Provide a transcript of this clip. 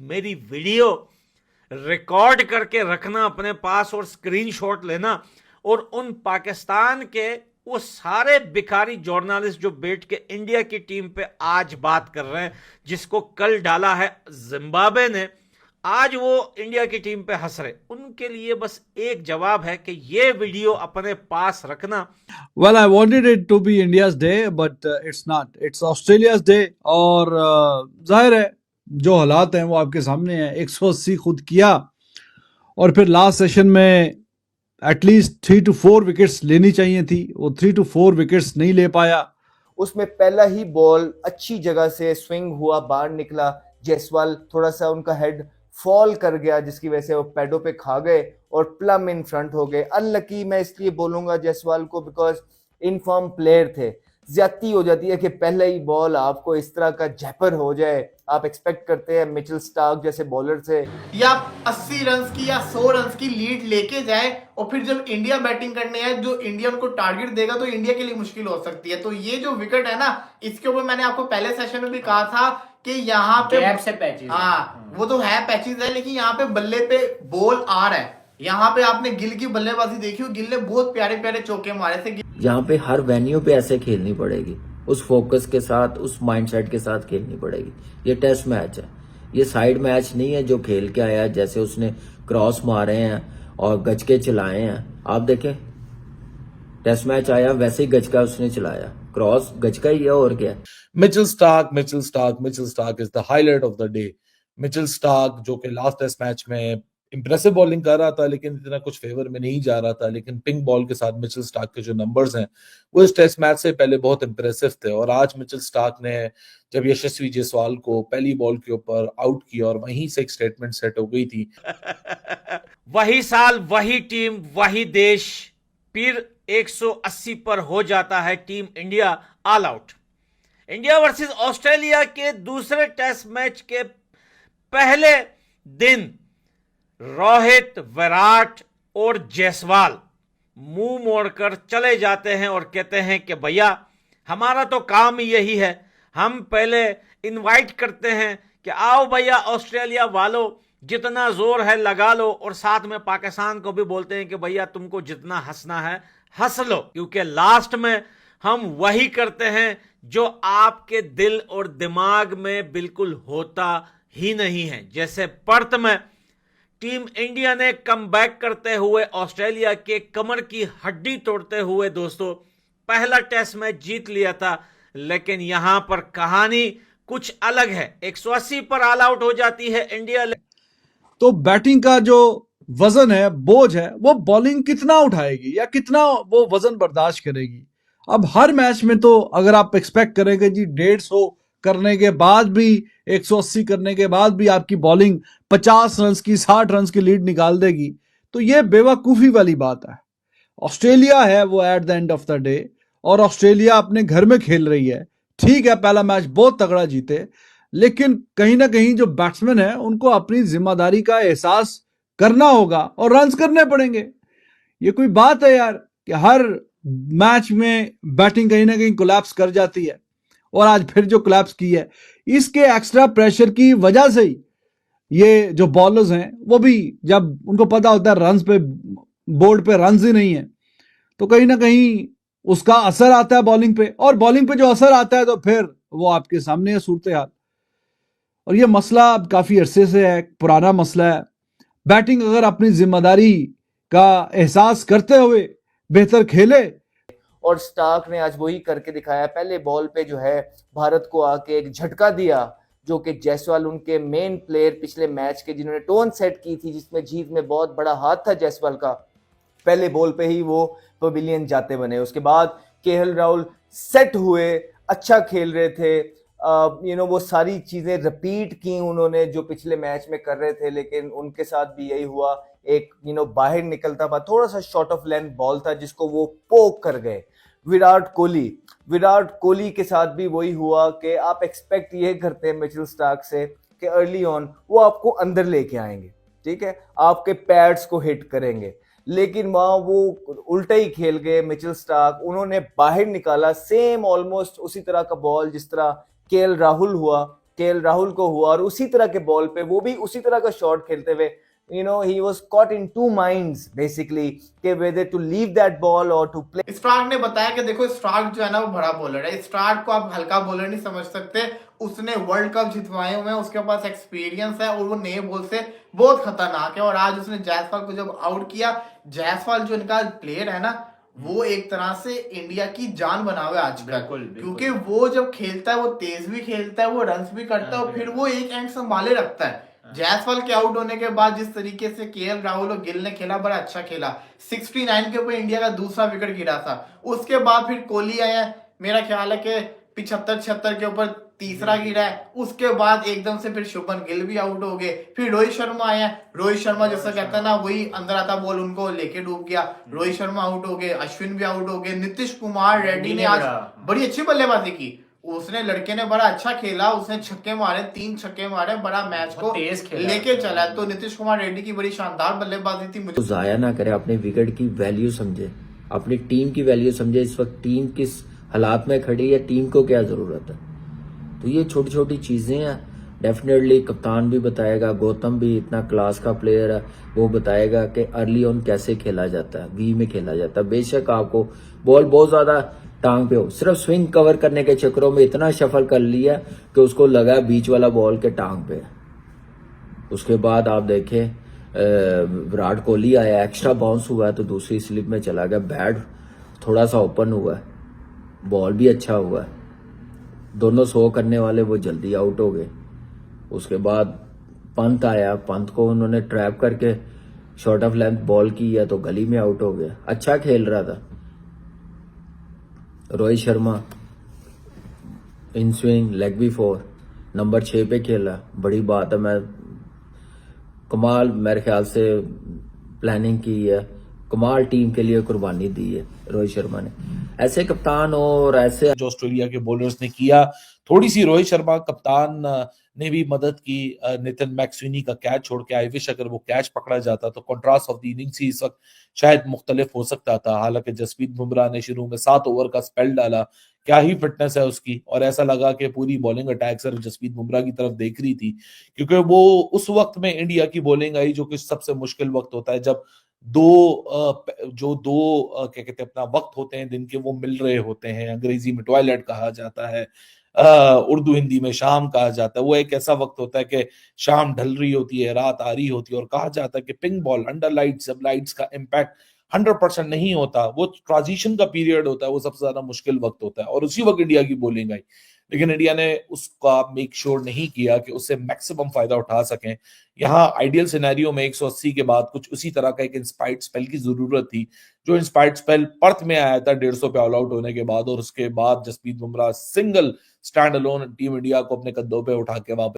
मेरी video record करके रखना अपने पास और स्क्रीनशॉट लेना, और उन पाकिस्तान के वो सारे भिखारी जर्नलिस्ट जो बैठ के इंडिया की टीम पे आज बात कर रहे हैं, जिसको कल डाला है जिम्बाब्वे ने, आज वो इंडिया की टीम पे हंस रहे, उनके लिए बस एक जवाब है कि ये वीडियो अपने पास रखना। Well, I wanted it to be India's day, but it's not. It's Australia's day. और जाहिर है जो हालात हैं वो आपके सामने हैं। 180 खुद किया और फिर लास्ट सेशन में एटलीस्ट 3 to 4 विकेट्स लेनी चाहिए थी, वो 3 to 4 विकेट्स नहीं ले पाया। उसमें पहला ही बॉल अच्छी जगह से स्विंग हुआ, बाहर निकला, जायसवाल थोड़ा सा उनका हेड फॉल कर गया जिसकी वजह से वो पैडों पे खा गए और प्लम इन फ्रंट हो गए। अनलकी मैं इसलिए बोलूंगा जायसवाल को, बिकॉज इनफॉर्म प्लेयर थे। ज्यादती हो जाती है कि पहले ही बॉल आपको इस तरह का जैपर हो जाए। आप एक्सपेक्ट करते हैं मिचेल स्टार्क जैसे बॉलर से या 80 रन की या 100 रन की लीड लेके जाए और फिर जब इंडिया बैटिंग करने आए, जो इंडिया उनको टारगेट देगा तो इंडिया के लिए मुश्किल हो सकती है। तो ये जो विकेट है ना, इसके ऊपर मैंने आपको पहले सेशन में भी कहा था कि यहाँ पे पैचेस, हाँ वो तो है पैचेस है, लेकिन यहाँ पे बल्ले पे बॉल आ रहा है। यहाँ पे आपने गिल की बल्लेबाजी देखी हो, गिल ने बहुत प्यारे प्यारे चौके मारे थे। यहाँ पे हर वेन्यू पे ऐसे खेलनी पड़ेगी, उस फोकस के साथ, उस माइंडसेट के साथ खेलनी पड़ेगी। ये टेस्ट मैच है, ये साइड मैच नहीं है जो खेल के आया जैसे उसने क्रॉस मारे हैं और गजके चलाए हैं। आप देखें टेस्ट मैच आया वैसे ही गजका उसने चलाया, क्रॉस गजका ही है और क्या है। Mitchell Starc is the highlight of the day. Mitchell Starc जो कि लास्ट टेस्ट मैच में इंप्रेसिव बॉलिंग कर रहा था लेकिन इतना कुछ फेवर में नहीं जा रहा था, लेकिन पिंक बॉल के साथ मिचेल स्टार्क के जो नंबर्स हैं वो इस टेस्ट मैच से पहले बहुत इंप्रेसिव थे। और आज मिचेल स्टार्क ने जब यशस्वी जायसवाल को पहली बॉल के ऊपर आउट किया और वहीं से एक स्टेटमेंट सेट हो गई थी। वही साल, वही टीम, वही देश, फिर 180 पर हो जाता है team India all out. India versus Australia के दूसरे टेस्ट मैच के पहले दिन रोहित, विराट और जायसवाल मुंह मोड़कर चले जाते हैं और कहते हैं कि भैया हमारा तो काम ही यही है, हम पहले इनवाइट करते हैं कि आओ भैया ऑस्ट्रेलिया वालों, जितना जोर है लगा लो, और साथ में पाकिस्तान को भी बोलते हैं कि भैया तुमको जितना हंसना है हंस लो, क्योंकि लास्ट में हम वही करते हैं जो आपके दिल और दिमाग में बिल्कुल होता ही नहीं है। जैसे पर्थ में टीम इंडिया ने कमबैक करते हुए ऑस्ट्रेलिया के कमर की हड्डी तोड़ते हुए दोस्तों पहला टेस्ट मैच जीत लिया था, लेकिन यहां पर कहानी कुछ अलग है। 180 पर ऑल आउट हो जाती है इंडिया। तो बैटिंग का जो वजन है, बोझ है, वो बॉलिंग कितना उठाएगी या कितना वो वजन बर्दाश्त करेगी। अब हर मैच में तो अगर आप एक्सपेक्ट करेंगे जी 150 करने के बाद भी, 180 करने के बाद भी आपकी बॉलिंग 50 रन की, 60 रन की लीड निकाल देगी, तो ये बेवकूफ़ी वाली बात है। ऑस्ट्रेलिया है वो at the end of the day, और ऑस्ट्रेलिया अपने घर में खेल रही है। ठीक है पहला मैच बहुत तगड़ा जीते, लेकिन कहीं ना कहीं जो बैट्समैन है उनको अपनी जिम्मेदारी का एहसास करना होगा और रन्स करने पड़ेंगे। ये कोई बात है यार कि हर मैच में बैटिंग कहीं ना कहीं कोलैप्स कर जाती है, और आज फिर जो कोलैप्स की है इसके एक्स्ट्रा प्रेशर की वजह से ही ये जो बॉलर्स हैं वो भी, जब उनको पता होता है रन्स पे, बोर्ड पे रन्स ही नहीं है, तो कहीं ना कहीं उसका असर आता है बॉलिंग पे, और बॉलिंग पे जो असर आता है तो फिर वो आपके सामने है सूरत हाल। और ये मसला अब काफी अरसे से है, पुराना मसला है। बैटिंग अगर अपनी जिम्मेदारी का एहसास करते हुए बेहतर खेले, और स्टार्क ने आज वही करके दिखाया। पहले बॉल पे जो है भारत को आके एक झटका दिया, जो कि जायसवाल उनके मेन प्लेयर पिछले मैच के, जिन्होंने टोन सेट की थी जिसमें जीत में बहुत बड़ा हाथ था जायसवाल का, पहले बॉल पे ही वो पवेलियन जाते बने। उसके बाद केएल राहुल सेट हुए, अच्छा खेल रहे थे, वो सारी चीजें रिपीट की उन्होंने जो पिछले मैच में कर रहे थे, लेकिन उनके साथ भी यही हुआ। एक बाहर निकलता हुआ थोड़ा सा शॉर्ट ऑफ लेंथ बॉल था जिसको वो पोक कर गए। विराट कोहली के साथ भी वही हुआ कि आप एक्सपेक्ट ये करते हैं मिचेल स्टार्क से कि अर्ली ऑन वो आपको अंदर लेके आएंगे, ठीक है, आपके पैड्स को हिट करेंगे, लेकिन वहां वो उल्टा ही खेल गए मिचेल स्टार्क। उन्होंने बाहर निकाला सेम ऑलमोस्ट उसी तरह का बॉल जिस तरह केएल राहुल हुआ, केएल राहुल को हुआ, और उसी तरह के बॉल पे वो भी उसी तरह का शॉट खेलते हुए he was caught in two minds basically कि whether to leave that ball or to play. Starc ने बताया कि देखो स्टार्क जो है ना वो बड़ा बॉलर है, स्टार्क को आप हल्का बॉलर नहीं समझ सकते, उसने वर्ल्ड कप जितवाए हुए हैं, उसके पास एक्सपीरियंस है और वो नए बॉल से बहुत खतरनाक है। और आज उसने जायसवाल को जब आउट किया, जायसवाल जो इनका प्लेयर है ना वो एक तरह से इंडिया की जान बना हुआ है आजकल, क्योंकि वो जब खेलता है वो तेज भी खेलता है, वो रन्स भी करता है और फिर वो एक एंड संभाले रखता है। जायसवाल के आउट होने के बाद जिस तरीके से केएल राहुल और गिल ने खेला, बड़ा अच्छा खेला। 69 के ऊपर इंडिया का दूसरा विकेट गिरा था, उसके बाद फिर कोहली आया, मेरा ख्याल है कि 75-76 के ऊपर तीसरा गिरा है, उसके बाद एकदम से फिर शुभमन गिल भी आउट हो गए, फिर रोहित शर्मा आया, रोहित शर्मा जैसा कहता है ना वही अंदर आता बॉल उनको लेके डूब गया, रोहित शर्मा आउट हो गए, अश्विन भी आउट हो गए, नीतीश कुमार रेड्डी ने आज बड़ी अच्छी बल्लेबाजी की, उसने लड़के ने बड़ा अच्छा खेला, उसने छक्के मारे, 3 छक्के मारे, बड़ा मैच को लेके चला। तो नीतीश कुमार रेड्डी की बड़ी शानदार बल्लेबाजी थी। तो जाया ना करे, अपने विकेट की वैल्यू समझे, अपनी टीम की वैल्यू समझे, इस वक्त टीम किस हालात में खड़ी है, टीम को क्या जरूरत है। तो ये छोटी छोटी चीजें हैं, डेफिनेटली कप्तान भी बताएगा, गौतम भी इतना क्लास का प्लेयर है, वो बताएगा कि अर्ली ऑन कैसे खेला जाता है, वी में खेला जाता है। बेशक आपको बॉल बहुत ज्यादा टांग पे हो, सिर्फ स्विंग कवर करने के चक्करों में इतना शफल कर लिया कि उसको लगा बीच वाला बॉल के टांग पे। उसके बाद आप देखें विराट कोहली आया, एक्स्ट्रा बाउंस हुआ तो दूसरी स्लिप में चला गया, बैट थोड़ा सा ओपन हुआ, बॉल भी अच्छा हुआ, दोनों 100 करने वाले वो जल्दी आउट हो गए। उसके बाद पंत आया, पंत को उन्होंने ट्रैप करके शॉर्ट ऑफ लेंथ बॉल की है तो गली में आउट हो गया, अच्छा खेल रहा था। Rohit Sharma in swing leg B 4 number 6 पे खेला, बड़ी बात है। मैं कमाल मेरे ख्याल से प्लानिंग की है, कमाल टीम के लिए कुर्बानी दी है रोहित शर्मा ने। ऐसे कप्तान और ऐसे जो ऑस्ट्रेलिया के बॉलर्स ने किया, थोड़ी सी रोहित शर्मा कप्तान ने भी मदद की। नितिन मैक्सवेनी का कैच छोड़ के, आई विश अगर वो कैच पकड़ा जाता तो कॉन्ट्रास्ट ऑफ द इनिंग्स ही इस वक्त शायद मुख्तलिफ हो सकता था। हालांकि जसप्रीत बुमराह ने शुरू में 7 ओवर का स्पेल डाला, क्या ही फिटनेस है उसकी, और ऐसा लगा कि पूरी बॉलिंग अटैक सिर्फ जसप्रीत बुमराह की तरफ देख रही थी, क्योंकि वो उस वक्त में इंडिया की बॉलिंग आई जो कि सबसे मुश्किल वक्त होता है, जब दो क्या कहते हैं अपना वक्त होते हैं दिन के, वो मिल रहे होते हैं। अंग्रेजी में ट्वाइलाइट कहा जाता है, उर्दू हिंदी में शाम कहा जाता है। वो एक ऐसा वक्त होता है कि शाम ढल रही होती है, रात आ रही होती है, और कहा जाता है कि पिंक बॉल अंडर लाइट्स, जब लाइट्स का इम्पैक्ट 100% नहीं होता, वो ट्रांजिशन का पीरियड होता है, वो सबसे ज्यादा मुश्किल वक्त होता है, और उसी वक्त इंडिया की बॉलिंग आई। लेकिन इंडिया ने उसका मेक श्योर नहीं किया कि उससे मैक्सिमम फायदा उठा सकें। यहाँ आइडियल सिनेरियो में 180 के बाद कुछ उसी तरह का एक इंस्पायर्ड स्पेल की जरूरत थी, जो इंस्पायर्ड स्पेल पर्थ में आया था 150 पे ऑल आउट होने के बाद, और उसके बाद Jasprit Bumrah single stand alone team India को अपने कंधों पे उठा के वापस